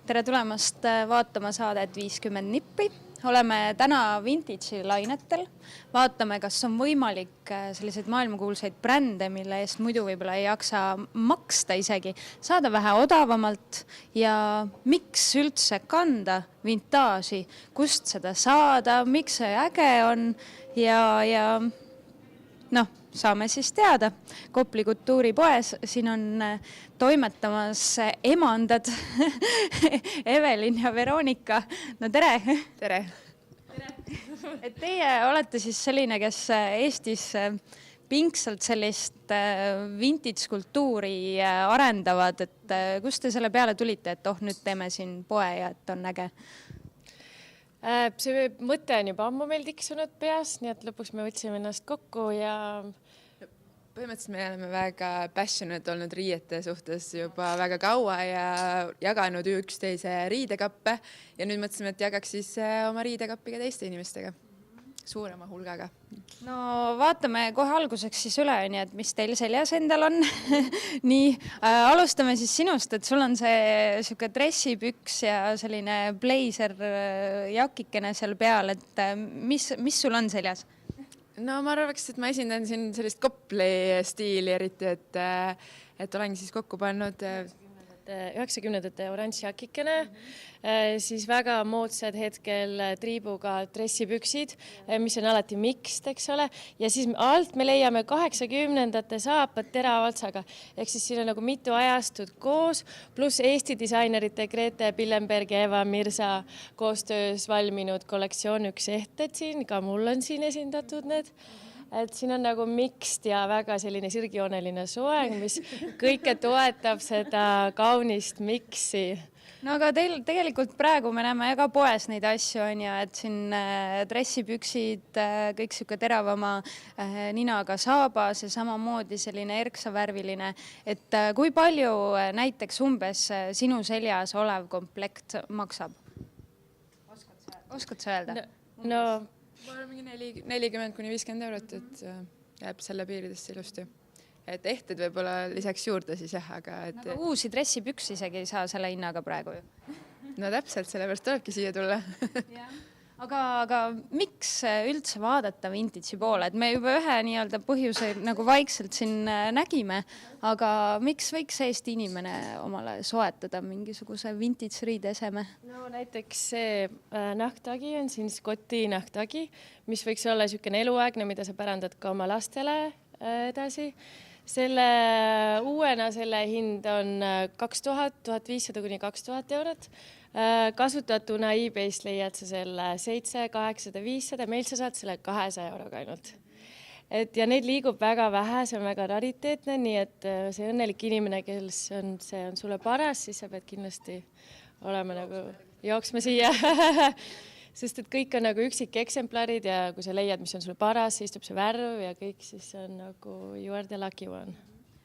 Tere tulemast vaatama saadet 50 nippi. Oleme täna Vintage'i lainetel. Vaatame, kas on võimalik selliseid maailmakuulsaid brände, mille eest muidu võib-olla ei jaksa maksta isegi, saada vähe odavamalt ja miks üldse kanda vintage'i, kust seda saada, miks see äge on ja saame siis teada. Kopli kultuuripoes siin on toimetamas emandad Evelin ja Veronika. No tere! Tere! Et teie olete siis selline, kes Eestis pingsalt sellist vintage kultuuri arendavad. Et kust te selle peale tulite, et nüüd teeme siin poe ja et on äge? See mõte on juba ammu meil tiksunud peas, nii et lõpuks me võtsime ennast kokku ja põhimõtteliselt me oleme väga passionate olnud riiete suhtes juba väga kaua ja jaganud üksteise riidekappe ja nüüd mõtlesime, et jagaks siis oma riidekappi ka teiste inimestega, suurema hulgaga. No vaatame kohe alguseks siis üle, et mis teil seljas endal on. Nii, alustame siis sinust, et sul on see siuke dressipüks ja selline blazer jakikene seal peal, et mis sul on seljas? No ma arvaks, et ma esindan siin sellist Kopli stiili eriti, et olengi siis kokku pannud 90-ndate oranž jakikene, siis väga moodsad hetkel triibuga dressipüksid, mis on alati mixed, eks ole, ja siis alt me leiame 80-ndate saapad teravaltsaga, ehk siis siin on nagu mitu ajastut koos, pluss Eesti disainerite Grete Pillenberg ja Eva Mirza koostöös valminud kollektsioon üks ehted siin, ka mul on siin esindatud need. Et siin on nagu mixed ja väga selline sirgjooneline soeng, mis kõike toetab seda kaunist mixi. No aga teil tegelikult praegu me näeme ka poes neid asju, et siin dressipüksid, kõik siuke teravama ninaga saabas ja samamoodi selline erksavärviline. Et kui palju näiteks umbes sinu seljas olev komplekt maksab? Oskad sa öelda? No ma olen mingi 40–50 eurot, et jääb selle piiridesse ilusti. Et ehted võib-olla lisaks juurde siis jah, aga... Aga uusi dressipüks isegi ei saa selle hinnaga praegu ju. No täpselt, sellepärast tulebki siia tulla. Aga miks üldse vaadata Vintage'i poole? Et me juba ühe nii-öelda põhjuse nagu vaikselt siin nägime, aga miks võiks Eesti inimene omale soetada mingisuguse vintage riideseme? No näiteks see nahktagi on siin Scotti nahktagi, mis võiks olla niisugune eluaegne, mida sa pärandad ka oma lastele edasi. Uuena selle hind on 2000, 1500 kuni 2000 eurot. Kasutatuna eBay'st leiad sa selle 700, 800, 500, meil sa saad selle 200 euroga ainult. Ja neid liigub väga vähe, see on väga rariteetne, nii et see õnnelik inimene, kes see on sulle paras, siis sa pead kindlasti olema nagu jooksma siia. Sest et kõik on nagu üksik eksemplarid ja kui sa leiad, mis on sulle paras, siis istub see värv ja kõik, siis on nagu you are the lucky one.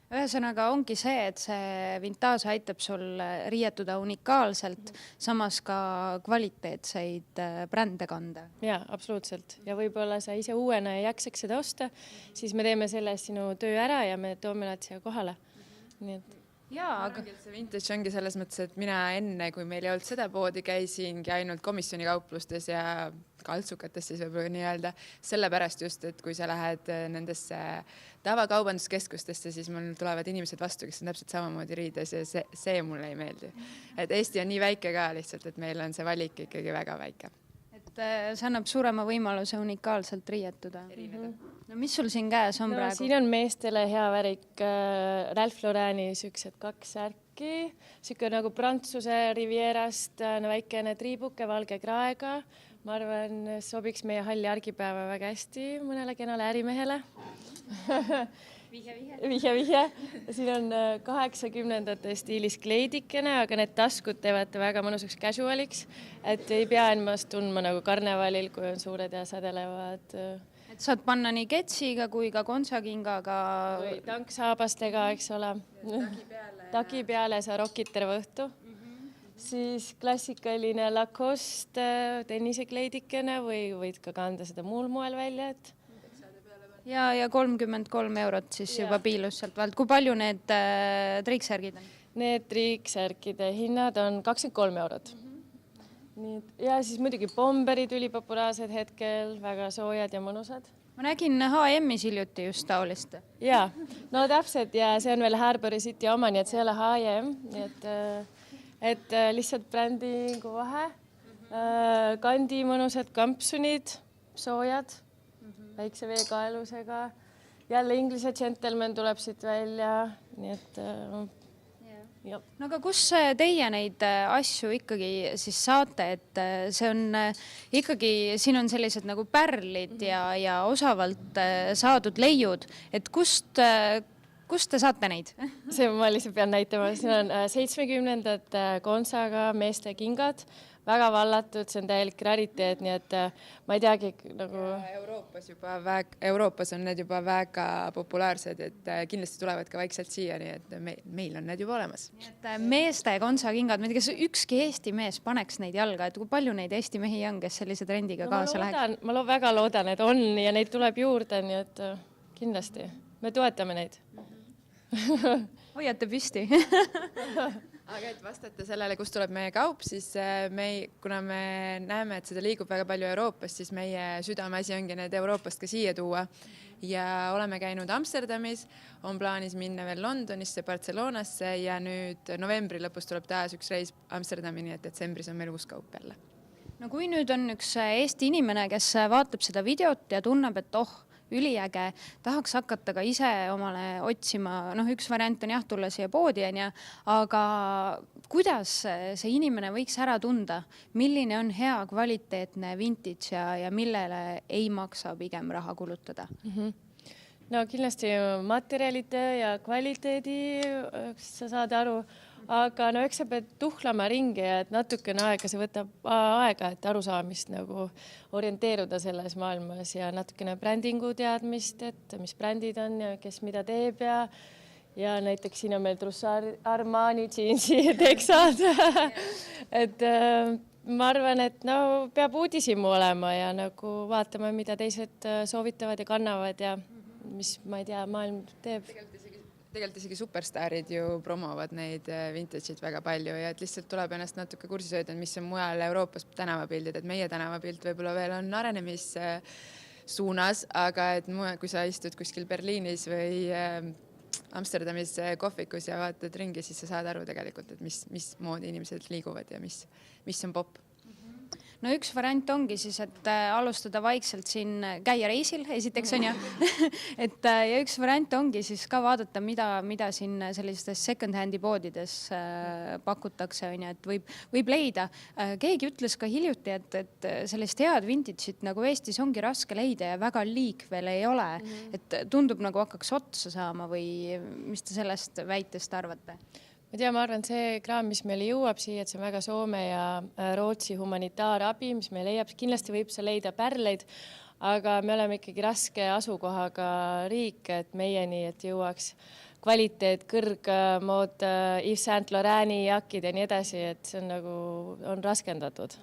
Ühesõnaga ongi see, et see vintage aitab sul riietuda unikaalselt, samas ka kvaliteetseid brände kanda. Jaa, absoluutselt. Ja võib-olla sa ise uuena ei jaksaks seda osta, siis me teeme selle sinu töö ära ja me toome nad siia kohale. Nii et... Jaa, aga see vintage ongi selles mõttes, et mina enne, kui meil ei olnud seda poodi, käisingi ainult komisjonikauplustes ja kaltsukates siis võib-olla nii öelda. Sellepärast just, et kui sa lähed nendesse tavakaubanduskeskustesse, siis mul tulevad inimesed vastu, kes on täpselt samamoodi riides ja see mulle ei meeldi. Et Eesti on nii väike ka lihtsalt, et meil on see valik ikkagi väga väike. Et see annab suurema võimaluse unikaalselt riietuda. No mis sul siin käes on praegu? Siin on meestele hea värik Ralph Lauren'i süksed 2 särki, süke nagu Prantsuse Rivierast väikene triibuke valge kraega. Ma arvan, sobiks meie halli argipäeva väga hästi mõnele kenale ärimehele. Vihje. Siin on 80-ndate stiilis kleidikene, aga need taskud teevad väga mõnusaks casualiks, et ei pea ennast tundma nagu karnevalil, kui on suured ja sädelevad. Et saad panna nii ketsiga kui ka kontsakingaga. Või tanksaabastega, eks ole. Taki peale sa rokid terve õhtu. Siis klassikaline Lacoste tennisekleidikene või võid ka kanda seda muul moel välja, et ja 33 eurot siis juba piilus sealt vahelt. Kui palju need triiksärgid on? Need triiksärkide hinnad on 23 eurot. Nii, ja siis muidugi bomberid ülipopulaarsed hetkel, väga soojad ja mõnusad. ma nägin H&M-is hiljuti just taolist. Ja, no täpselt ja see on veel Harbouri City oma, nii et see ei ole H&M, nii et lihtsalt brändingu vahe. Kandi mõnusad kampsunid, soojad, väikse veekaelusega. Jälle Inglise Gentleman tuleb siit välja, nii et jah. No aga kus teie neid asju ikkagi siis saate, et see on ikkagi, siin on sellised nagu pärlid ja osavalt saadud leiud, et kust te saate neid? See ma lihtsalt pean näitama, siin on 70-ndate Gonzaga meeste kingad, väga vallatud, see on täielik rariteet, nii et ma ei teagi nagu... Euroopas on need juba väga populaarsed, et kindlasti tulevad ka vaikselt siia, nii et meil on need juba olemas. Nii et meeste Gonza kingad, ma ei tea, kas ükski Eesti mees paneks neid jalga, et kui palju neid Eesti mehi on, kes sellise trendiga kaasa läheks? Ma väga loodan, et on ja neid tuleb juurde, nii et kindlasti me toetame neid. Hoiate püsti. Aga et vastata sellele, kust tuleb meie kaup, siis kuna me näeme, et seda liigub väga palju Euroopas, siis meie südameasi ongi need Euroopast ka siia tuua. Ja oleme käinud Amsterdamis, on plaanis minna veel Londonisse, Barcelonasse ja nüüd novembri lõpus tuleb taas üks reis Amsterdamini, et detsembris on meil uus kaup jälle. No kui nüüd on üks Eesti inimene, kes vaatab seda videot ja tunneb, et üliäge, tahaks hakata ka ise omale otsima, üks variant on tulla siia poodi, aga kuidas see inimene võiks ära tunda, milline on hea kvaliteetne vintage ja millele ei maksa pigem raha kulutada? No kindlasti materjalide ja kvaliteedi, sa saad aru, aga eks sa pead tuhlama ringi ja et natukene aega, see võtab aega, et arusaamist nagu orienteeruda selles maailmas ja natukene brändingu teadmist, et mis brändid on ja kes mida teeb ja näiteks siin on meil Trussard, Armani, Jeansi ja Texad. Et ma arvan, et peab uudishimu olema ja nagu vaatama, mida teised soovitavad ja kannavad ja mis, ma ei tea, maailm teeb. Tegelikult isegi superstaarid ju promovad neid vintage'id väga palju ja et lihtsalt tuleb ennast natuke kursis hoida, mis on mujal Euroopas tänavapildid, et meie tänavapilt võib-olla veel on arenemis suunas, aga et kui sa istud kuskil Berliinis või Amsterdamis kohvikus ja vaatad ringi, siis sa saad aru tegelikult, et mis moodi inimesed liiguvad ja mis on popp. No üks variant ongi siis, et alustada vaikselt siin, käia reisil, esiteks on ja üks variant ongi siis ka vaadata, mida siin sellistes second-handi poodides pakutakse, on ja, et võib leida. Keegi ütles ka hiljuti, et sellist head vintage'it nagu Eestis ongi raske leida ja väga liik veel ei ole, et tundub nagu hakkaks otsa saama või mis te sellest väitest arvate? Ma arvan, see kraam, mis meile jõuab siia, et see on väga Soome ja Rootsi humanitaarabi, mis me leiab, kindlasti võib see leida pärleid, aga me oleme ikkagi raske asukohaga riik, et meieni, et jõuaks kvaliteet, kõrgmood, Yves Saint Laurent'i jakid ja nii edasi, et see on nagu, on raskendatud.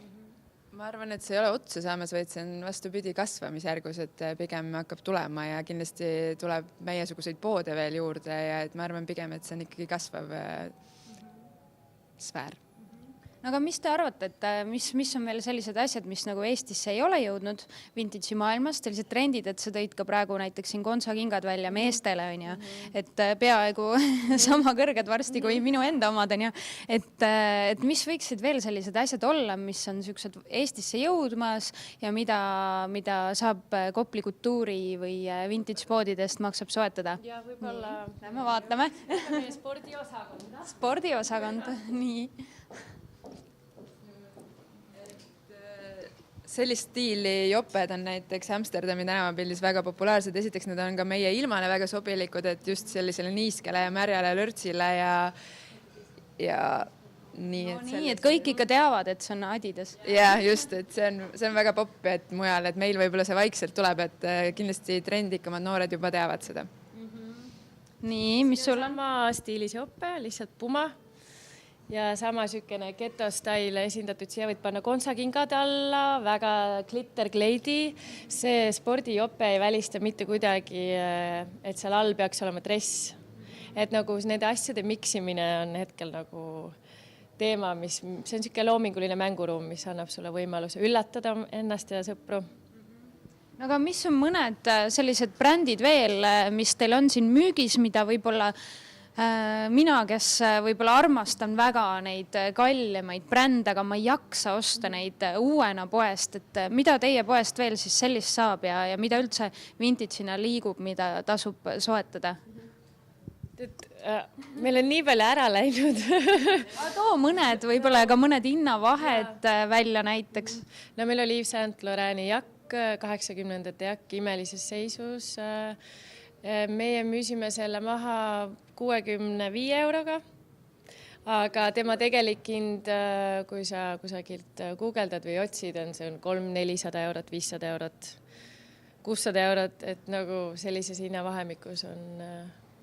Ma arvan, et see ei ole otsa saamas, vaid see on vastupidi kasvamisjärgus, et pigem hakkab tulema ja kindlasti tuleb meiesuguseid poode veel juurde ja et ma arvan pigem, et see on ikkagi kasvav sfäär. No aga mis te arvate, et mis on veel sellised asjad, mis nagu Eestisse ei ole jõudnud vintage'i maailmas, sellised trendid, et sa tõid ka praegu näiteks siin Gonza kingad välja meestele, on ja, et peaaegu sama kõrged varsti kui minu enda omad, on ja, et mis võiksid veel sellised asjad olla, mis on sellised Eestisse jõudmas ja mida saab Kopli kultuuri või vintage poodidest maksab soetada? Ja võib-olla... Lähme vaatame. Spordiosakond, nii. Sellist stiili joped on näiteks Amsterdami tänavapildis väga populaarsed. Esiteks need on ka meie ilmale väga sobilikud, et just sellisele niiskele ja märjale lörtsile ja nii. Nii, et kõik ikka teavad, et see on Adidas. Ja just, et see on väga popp, et mujal, et meil võib-olla see vaikselt tuleb, et kindlasti trendikamad noored juba teavad seda. Nii, mis sul on? Sama stiilis jope, lihtsalt puma. Ja sama sükene geto style esindatud, siia võid panna Gonza kingad alla, väga glitter kleidi. See spordijope ei välista mitte kuidagi, et seal all peaks olema dress. et nagu nende asjade miksimine on hetkel nagu teema, see on niisugune loominguline mänguruum, mis annab sulle võimaluse üllatada ennast ja sõpru. No aga mis on mõned sellised brändid veel, mis teil on siin müügis, mida võib-olla mina, kes võib-olla armastan väga neid kallimaid brände, aga ma ei jaksa osta neid uuena poest, et mida teie poest veel siis sellist saab ja mida üldse vintage'ina liigub, mida tasub soetada? Meil on nii palju ära läinud. Too mõned, võib-olla ka mõned hinnavahed välja näiteks. No meil oli Yves Saint Laurent'i jakk, 80ndate jakk imelises seisus. Meie müüsime selle maha 65 euroga, aga tema tegelik hind, kui sa kusagilt guugeldad või otsid, see on 300-400 eurot, 500 eurot, 600 eurot, et nagu sellises hinnavahemikus on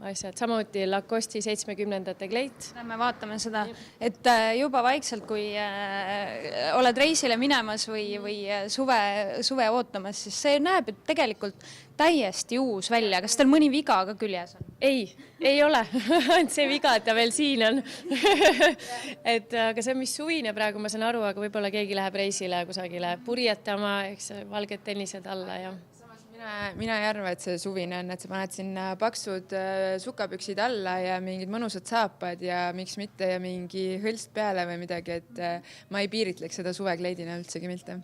asjad. Samuti Lacoste'i 70ndate kleit. Me vaatame seda, et juba vaikselt, kui oled reisile minemas või suve ootamas, siis see näeb tegelikult täiesti uus välja. Kas teil mõni viga ka küljes on? Ei ole. Ainult see viga, et ta veel siin on. Aga see on mis suvine praegu, ma saan aru, aga võib-olla keegi läheb reisile kusagile purjetama, eks valged tennised alla ja... Mina ei arva, et see suvine on, et sa paned sinna paksud sukapüksid alla ja mingid mõnusad saapad ja miks mitte ja mingi hõlst peale või midagi, et ma ei piiritleks seda suvekleidina üldsegi mitte.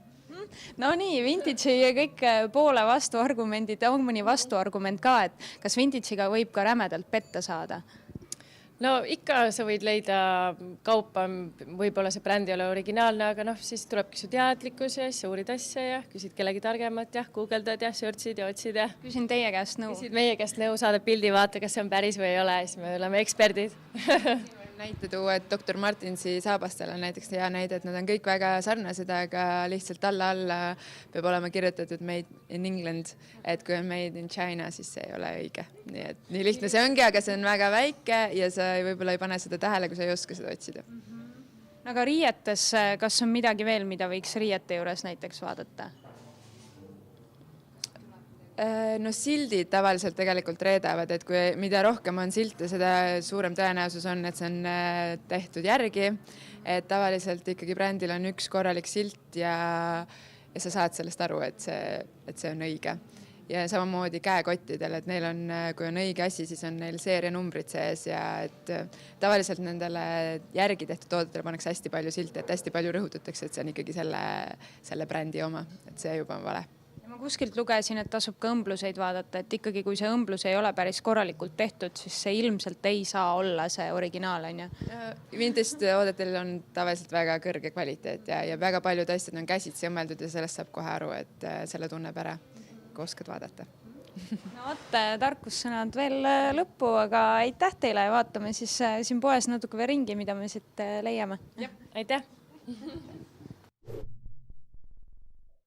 No nii, vintage'i ja kõik poole vastuargumendid, on mõni vastuargument ka, et kas vintage'iga võib ka rämedalt petta saada? No ikka sa võid leida kaupa, võib-olla see bränd ei ole originaalne, aga siis tulebki su teadlikkus ja siis uurid asja ja küsid kellegi targemat ja guugeldad ja searchid ja otsid ja... Küsin teie käest nõu. Küsid meie käest nõu, saadad pildi, vaata, kas see on päris või ei ole, siis me oleme eksperdid. Näite tuua, et Dr. Martensi saabastel on näiteks hea näide, et nad on kõik väga sarnased, aga lihtsalt alla peab olema kirjutatud Made in England, et kui on Made in China, siis see ei ole õige. Nii et nii lihtne see ongi, aga see on väga väike ja sa võib-olla ei pane seda tähele, kui sa ei oska seda otsida. Aga riietes, kas on midagi veel, mida võiks riiete juures näiteks vaadata? No sildid tavaliselt tegelikult reedavad, et kui mida rohkem on silte, seda suurem tõenäosus on, et see on tehtud järgi. Et tavaliselt ikkagi brändil on üks korralik silt ja sa saad sellest aru, et see on õige. Ja samamoodi käekottidel, et neil on, kui on õige asi, siis on neil seerianumbrid sees ja et tavaliselt nendele järgi tehtud toodetele pannakse hästi palju silte, et hästi palju rõhutatakse, et see on ikkagi selle brändi oma, et see juba on vale. Ma kuskilt lugesin, et tasub ka õmbluseid vaadata, et ikkagi kui see õmblus ei ole päris korralikult tehtud, siis see ilmselt ei saa olla see originaal, on ju? Vintage toodetel on tavaliselt väga kõrge kvaliteet ja väga paljud asjad on käsitsi õmmeldud ja sellest saab kohe aru, et selle tunneb ära, kui oskad vaadata. No tarkussõnad veel lõppu, aga aitäh teile ja vaatame siis siin poes natuke veel ringi, mida me siit leiame. Aitäh!